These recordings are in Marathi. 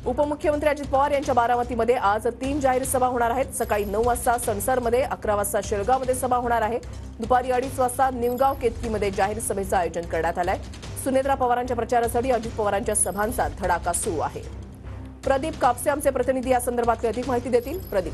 उपमुख्यमंत्री अजित पवार यांच्या बारामतीमध्ये आज 3 जाहीर सभा होणार आहेत। सकाळी 9 वाजता सणसरमध्ये, 11 वाजता शेळगावमध्ये सभा होणार आहे। दुपारी 2:30 वाजता निमगाव केतकीमध्ये जाहीर सभेचं आयोजन करण्यात आलंय। सुनेत्रा पवारांच्या प्रचारासाठी अजित पवारांच्या सभांचा धडाका सुरू आहे। प्रदीप कापसे आमचे प्रतिनिधी या संदर्भातली अधिक माहिती देतील। प्रदीप,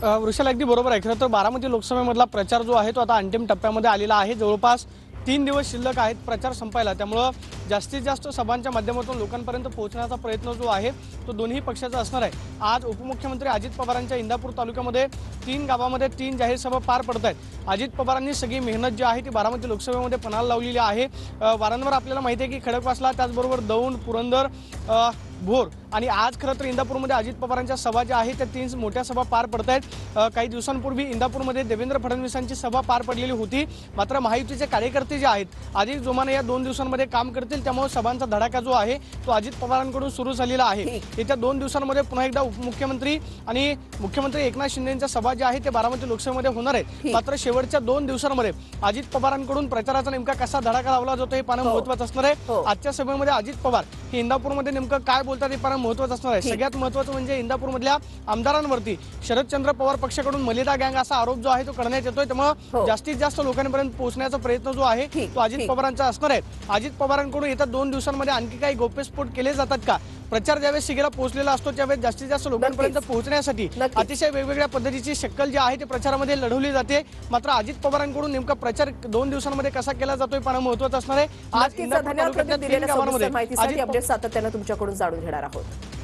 वृषाल अगदी बरोबर आहे। खरं तर बारामती लोकसभेमधला प्रचार जो आहे तो आता अंतिम टप्प्यामध्ये आलेला आहे। जवळपास 3 दिवस शिल्लक आहेत प्रचार संपायला, त्यामुळे जास्तीत जास्त सभांच्या माध्यमातून लोकांपर्यंत पोहोचण्याचा प्रयत्न जो आहे तो दोन्ही पक्षाचा असणार आहे। आज उपमुख्यमंत्री अजित पवारांच्या इंदापूर तालुक्यामध्ये 3 गावामध्ये 3 जाहीर सभा पार पडत आहेत। अजित पवारांनी सगळी मेहनत जी आहे ती बारामती लोकसभेमध्ये पणाला लावलेली आहे। वारंवार आपल्याला माहिती आहे की खडकवासला, त्याचबरोबर दौंड, पुरंदर, भोर आणि आज खरं तर इंदापूरमध्ये अजित पवारांच्या सभा ज्या आहेत त्या 3 मोठ्या सभा पार पडत आहेत। काही दिवसांपूर्वी इंदापूरमध्ये देवेंद्र फडणवीसांची सभा पार पडलेली होती, मात्र महायुतीचे कार्यकर्ते जे आहेत अधिक जोमाने या 2 दिवसांमध्ये काम करतील, त्यामुळे सभांचा धडाका जो आहे तो अजित पवारांकडून सुरू झालेला आहे। येत्या 2 दिवसांमध्ये पुन्हा एकदा उपमुख्यमंत्री आणि मुख्यमंत्री एकनाथ शिंदेंच्या सभा ज्या आहेत ते बारामती लोकसभेमध्ये होणार आहेत। मात्र शेवटच्या 2 दिवसांमध्ये अजित पवारांकडून प्रचाराचा नेमका कसा धडाका लावला जातो हे पाहणं महत्त्वाचं असणार आहे। आजच्या सभेमध्ये अजित पवार हे इंदापूरमध्ये नेमकं काय बोलतात हे पाहणं महत्त्वाचं असणार आहे। सगळ्यात महत्त्वाचं म्हणजे इंदापूरमधल्या आमदारांवरती शरदचंद्र पवार पक्षाकडून मलिदा गँग असा आरोप जो आहे तो करण्यात येतोय, त्यामुळे जास्तीत जास्त लोकांपर्यंत पोहोचण्याचा प्रयत्न जो आहे तो अजित पवारांचा असणार आहे। अजित पवारांकडून येत्या 2 दिवसांमध्ये आणखी काही गौप्यस्फोट केले जातात का? प्रचार ज्यावेळेस शिगेला पोहोचलेला असतो त्यावेळेस जास्तीत जास्त लोकांपर्यंत पोहोचण्यासाठी अतिशय वेगवेगळ्या पद्धतीची शक्कल जी आहे ती प्रचारामध्ये लढवली जाते। मात्र अजित पवारांकडून नेमका प्रचार 2 दिवसांमध्ये कसा केला जातोय पाहणं महत्त्वाचं असणार आहे। आज धन्यवाद अपडेट सातत्याने तुमच्याकडून जाणून घेणार आहोत।